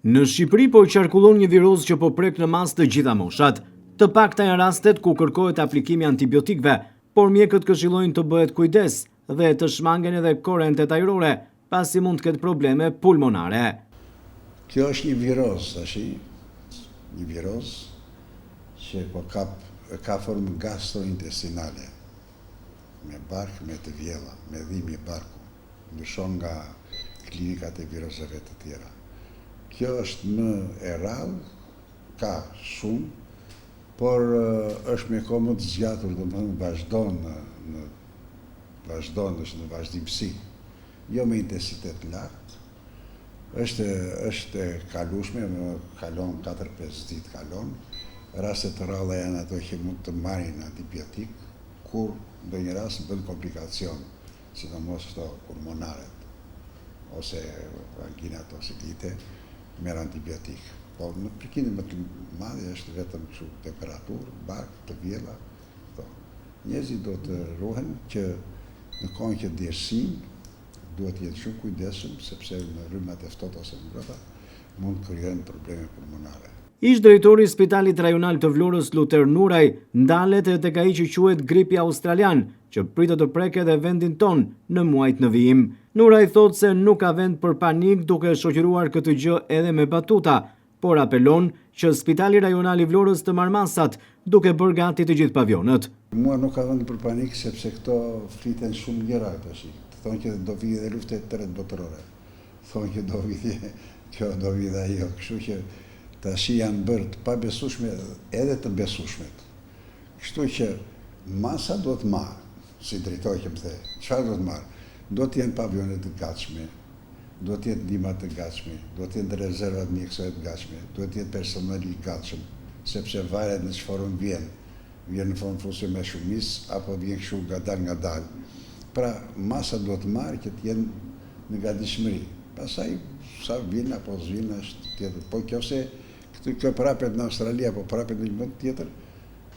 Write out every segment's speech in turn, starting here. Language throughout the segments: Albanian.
Në Shqipëri po qarkullon një viroz që po prek në mas të gjitha moshat. Të pakta janë rastet ku kërkohet aplikimi antibiotikëve, por mjekët këshillojnë të bëhet kujdes dhe të shmangen edhe korrentet ajrore, pasi mund të ketë probleme pulmonare. Kjo është një viroz, një viroz që po ka formë gastrointestinale, me bark, me të vjella, me dhimbje barku, ndryshon nga klinikat e virozave të tjera. Kjo është më e rrallë, ka shumë, por është me kohë më të zgjatur, domethënë vazhdon është në vazhdimsi, jo me intensitet lartë, është e kalueshme, kalon 4-5 ditë kalon. Rastet të rralla janë ato që mund të marrin antibiotik, kur ndonjë rast bën komplikacion, sidomos ato pulmonaret, ose angina toxicite, merr antibiotik. Po në përkindje më të madhe është vetëm kështu temperaturë, bark, të vjella. Njerëzit do të ruhen që në kohën që djersin, duhet të jetë shumë kujdesshëm, sepse në rrymat e ftohta ose ngrohta mund krijojnë probleme pulmonare. Ish drejtori i Spitalit Rajonal të Vlorës Luter Nuraj ndalet edhe tek ai që quhet gripi australian, që pritet të prekë edhe vendin ton në muajt në vijim. Nuraj thotë se nuk ka vend për panik, duke shoqëruar këtë gjë edhe me batuta, por apelon që Spitali Rajonal i Vlorës të marrë masat, duke bërë gati të gjithë pavionët. Mua nuk ka vend për panik, sepse këto fliten shumë gjëra tash. Thonë që do vijë dhe lufte tret botërore. Thonë që do vijë kjo, do vijë ajo, kështu që tash janë bërë të pabesueshme edhe të besueshmet. Kështu që masa do të marrë, si drejtori që më the, çfarë do të marrë? Do të jenë pavionet të gatshme, do të jetë ndihmat të gatshme, do të jetë rezervat mjekësore të gatshme, do të jetë personali i gatshëm, sepse varet në çfarë vjen në formë fuse me shumicë apo vjen kështu ngadal. Pra masa do të marrë që të jenë në gatishmëri. Pastaj sa vjen apo zvin është tjetër. Po nëse kjo prapet në Australi apo prapet në një vend tjetër,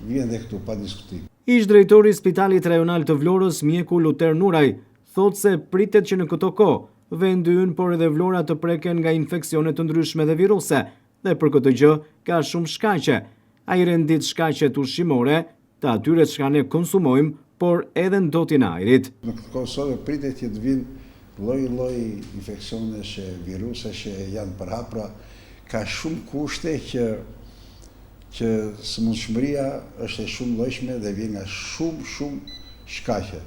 vjen dhe këtu pa diskutim. Ish drejtori i Spitalit Rajonal të Vlorës, mjeku Luter Nuraj, thotë se pritet që në këto kohë vendi ynë, por edhe Vlora të preken nga infeksione të ndryshme dhe viruse, dhe për këtë gjë ka shumë shkaqe. Ai rendit shkaqet ushqimore, të atyre që ne konsumojmë, por edhe ndotjen e ajrit. Në këtë Kosovë pritet që të vinë lloj infeksionesh, virusesh që janë përhapura, ka shumë kushte që smundshmëria është e shumë llojshme dhe vjen nga shumë shkaqe.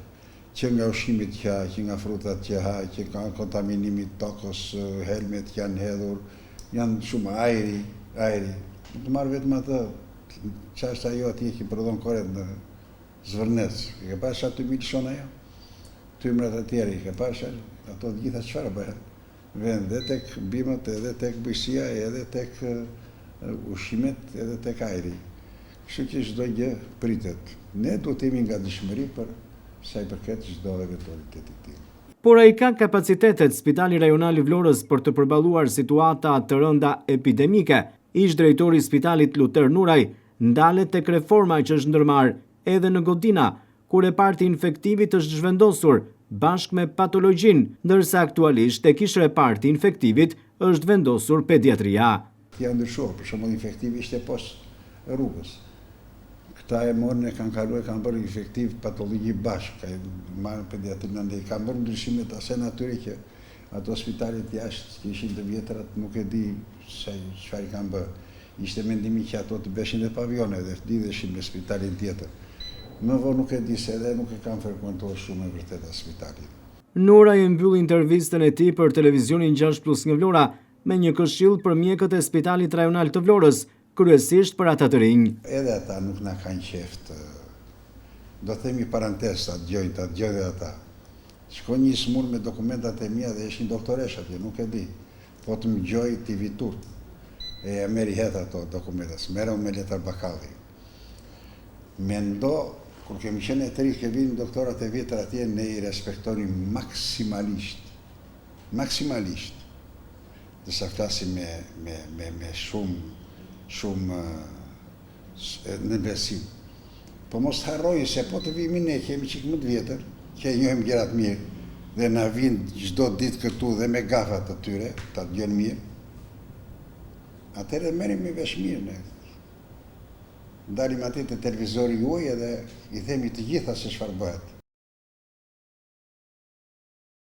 Që nga ushqimit që nga frutat që ha, që nga kontaminimi tokës, helmet që janë hedhur, janë shumë ajri. Nuk të marrë vetëm atë, që është ajo atje që prodhon korret në Zvërnec. I ke pasur aty milshon ajo? Tymrat e tjerë, i ke pasur ato të gjitha çfarë bëhen? Vjen dhe tek bimët, edhe tek bujësia, edhe tek ushqimet, edhe tek ajri. Kështu që çdo gjë pritet. Ne duhet të jemi nga gatishmëri për sa i përket çdo eventualitet të tillë. Por ai ka kapacitetet Spitali Rajonal i Vlorës për të përballuar situata të rënda epidemike. Ish drejtori i Spitalit Luter Nuraj ndalet tek reforma që është ndërmarrë edhe në Godina, kur e parti infektivit është zhvendosur bashkë me patologjin, ndërsa aktualisht tek ish reparti infektivit është vendosur pediatria. Ja ndryshuar, për shembull infektivi ishte poshtë rrugës. Këta e morën e kanë kaluar, kanë bërë infektiv patologji bashkë, marrën pediatrinë ndaj, kanë bërë ndryshime të asaj natyre që ato spitalet jashtë që ishin të vjetrat nuk e di se çfarë kanë bërë. Ishte mendimi që ato të beshin dhe pavione dhe lidheshin me spitalin tjetër. Më vonë nuk e di se edhe nuk e kanë frekuentuar shumë e vërtet as spitalin. Nuraj e mbyll intervistën e tij për televizionin 6+ nga Vlora me një këshill për mjekët e Spitalit Rajonal të Vlorës, kryesisht për ata të rinj. Edhe ata nuk na kanë qeft. Do themi parantesë, ta dëgjojnë dhe ata. Shkon një smur me dokumentat e mia dhe ishin doktoresh atje, nuk e di. Po të më gjoj t'i vitur. E meri het ato dokumentas, mereu me letar bakalli. Mendo, kur kemi qenë e tri, ke vinë doktorat e vjetër atje, ne i respektonim maksimalisht. Dësa flasim me shumë në besim. Po mos të harrojnë se po të vimi ne, kemi qik më të vjetër, që e njohem gjerat mirë, dhe na vinë çdo ditë këtu dhe me gafat të tyre, ta dëgjojnë mirë. atëherë merrim me vesh mirë ne. Dalim aty te televizori juaj edhe i themi të gjitha se çfarë bëhet.